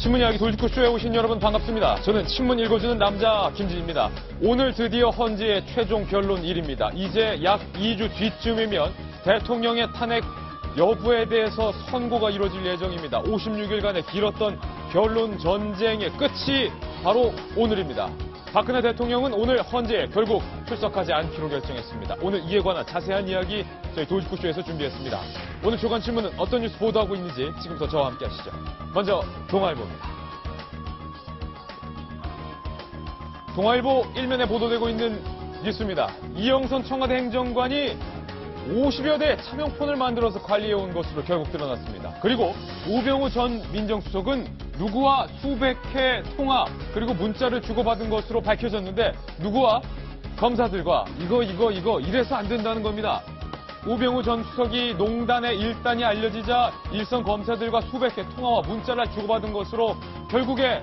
신문 이야기 돌직구쇼에 오신 여러분 반갑습니다. 저는 신문 읽어주는 남자 김진입니다. 오늘 드디어 헌재의 최종 변론일입니다. 이제 약 2주 뒤쯤이면 대통령의 탄핵 여부에 대해서 선고가 이루어질 예정입니다. 56일간의 길었던 변론 전쟁의 끝이 바로 오늘입니다. 박근혜 대통령은 오늘 헌재에 결국 출석하지 않기로 결정했습니다. 오늘 이에 관한 자세한 이야기 저희 돌직구쇼에서 준비했습니다. 오늘 주간 신문은 어떤 뉴스 보도하고 있는지 지금부터 저와 함께 하시죠. 먼저 동아일보입니다. 동아일보 일면에 보도되고 있는 뉴스입니다. 이영선 청와대 행정관이 50여 대의 차명폰을 만들어서 관리해온 것으로 결국 드러났습니다. 그리고 우병우 전 민정수석은 누구와 수백 회 통화 그리고 문자를 주고받은 것으로 밝혀졌는데 누구와? 검사들과 이거 이래서 안 된다는 겁니다. 우병우 전 수석이 농단의 일단이 알려지자 일선 검사들과 수백 회 통화와 문자를 주고받은 것으로 결국에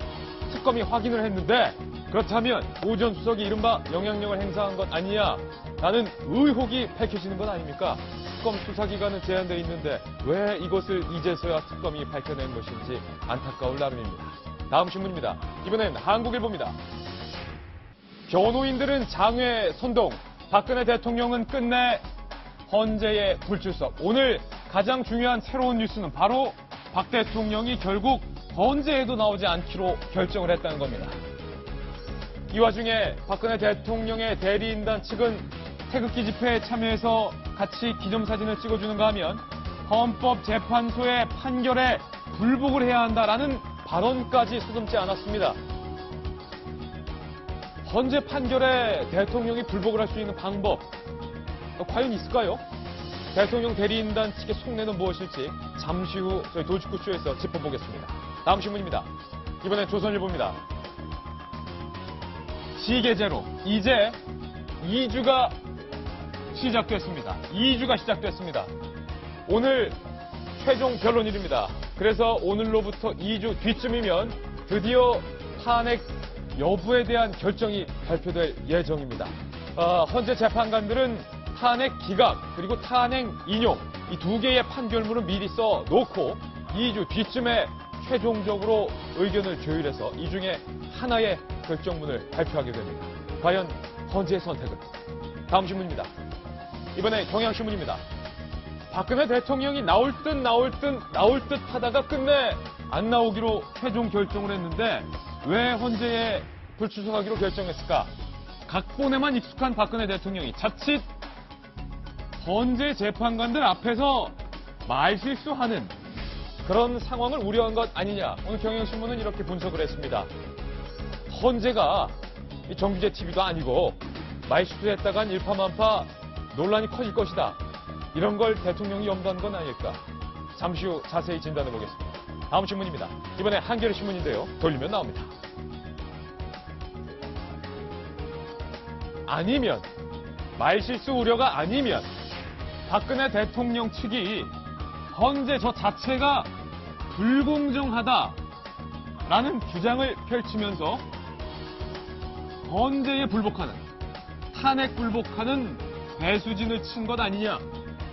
특검이 확인을 했는데 그렇다면 오 전 수석이 이른바 영향력을 행사한 것 아니냐 라는 의혹이 밝혀지는 건 아닙니까? 특검 수사기간은 제한되어 있는데 왜 이것을 이제서야 특검이 밝혀낸 것인지 안타까울 나름입니다. 다음 신문입니다. 이번엔 한국일보입니다. 변호인들은 장외 선동, 박근혜 대통령은 끝내 헌재에 불출석. 오늘 가장 중요한 새로운 뉴스는 바로 박 대통령이 결국 헌재에도 나오지 않기로 결정을 했다는 겁니다. 이 와중에 박근혜 대통령의 대리인단 측은 태극기 집회에 참여해서 같이 기념사진을 찍어주는가 하면 헌법재판소의 판결에 불복을 해야 한다라는 발언까지 서슴지 않았습니다. 헌재 판결에 대통령이 불복을 할 수 있는 방법 과연 있을까요? 대통령 대리인단 측의 속내는 무엇일지 잠시 후 저희 돌직구쇼에서 짚어보겠습니다. 다음 신문입니다. 이번엔 조선일보입니다. 시계제로 이제 2주가 시작됐습니다. 2주가 시작됐습니다. 오늘 최종 변론일입니다. 그래서 오늘로부터 2주 뒤쯤이면 드디어 탄핵 여부에 대한 결정이 발표될 예정입니다. 헌재 재판관들은 탄핵 기각 그리고 탄핵 인용 이 두 개의 판결문을 미리 써놓고 2주 뒤쯤에 최종적으로 의견을 조율해서 이 중에 하나의 결정문을 발표하게 됩니다. 과연 헌재의 선택은? 다음 신문입니다. 이번에 경향신문입니다. 박근혜 대통령이 나올 듯 하다가 끝내 안 나오기로 최종 결정을 했는데 왜 헌재에 불출석하기로 결정했을까? 각본에만 익숙한 박근혜 대통령이 자칫 헌재 재판관들 앞에서 말실수하는 그런 상황을 우려한 것 아니냐. 오늘 경향신문은 이렇게 분석을 했습니다. 헌재가 정규제 TV도 아니고 말실수했다간 일파만파 논란이 커질 것이다. 이런 걸 대통령이 염두한 건 아닐까. 잠시 후 자세히 진단해 보겠습니다. 다음 신문입니다. 이번에 한겨레 신문인데요. 돌리면 나옵니다. 아니면 말실수 우려가 아니면 박근혜 대통령 측이 헌재 저 자체가 불공정하다라는 주장을 펼치면서 헌재에 불복하는 탄핵 불복하는 배수진을 친 것 아니냐.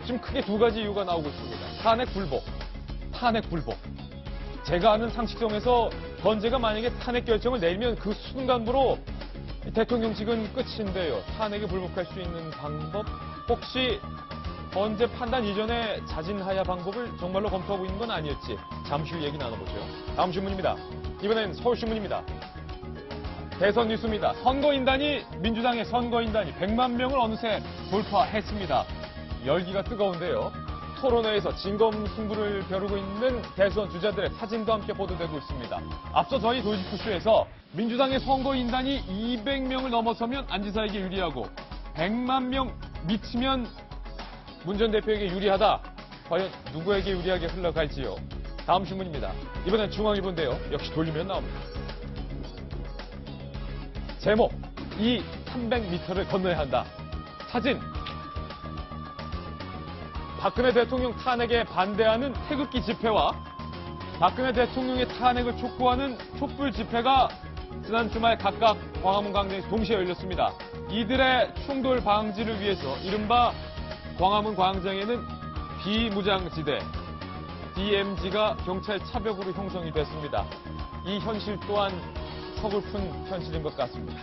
지금 크게 두 가지 이유가 나오고 있습니다. 탄핵 불복. 제가 아는 상식성에서 헌재가 만약에 탄핵 결정을 내리면 그 순간부로 대통령직은 끝인데요. 탄핵에 불복할 수 있는 방법 혹시 헌재 판단 이전에 자진하야 방법을 정말로 검토하고 있는 건 아닐지 잠시 후 얘기 나눠보죠. 다음 신문입니다. 이번엔 서울신문입니다. 대선 뉴스입니다. 민주당의 선거인단이 100만 명을 어느새 돌파했습니다. 열기가 뜨거운데요. 토론회에서 진검승부를 벼르고 있는 대선 주자들의 사진도 함께 보도되고 있습니다. 앞서 저희 돌직구쇼에서 민주당의 선거인단이 200명을 넘어서면 안지사에게 유리하고 100만 명 미치면 문 전 대표에게 유리하다. 과연 누구에게 유리하게 흘러갈지요. 다음 신문입니다. 이번엔 중앙일보인데요. 역시 돌리면 나옵니다. 제목, 이 300m를 건너야 한다. 사진, 박근혜 대통령 탄핵에 반대하는 태극기 집회와 박근혜 대통령의 탄핵을 촉구하는 촛불 집회가 지난 주말 각각 광화문 광장에서 동시에 열렸습니다. 이들의 충돌 방지를 위해서 이른바 광화문 광장에는 비무장지대, DMZ가 경찰 차벽으로 형성이 됐습니다. 이 현실 또한 서글픈 현실인 것 같습니다.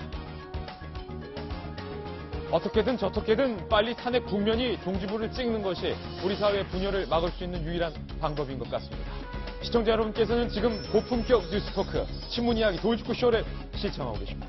어떻게든 저떻게든 빨리 탄핵 국면이 종지부를 찍는 것이 우리 사회의 분열을 막을 수 있는 유일한 방법인 것 같습니다. 시청자 여러분께서는 지금 고품격 뉴스 토크, 신문 이야기 돌직구 쇼를 시청하고 계십니다.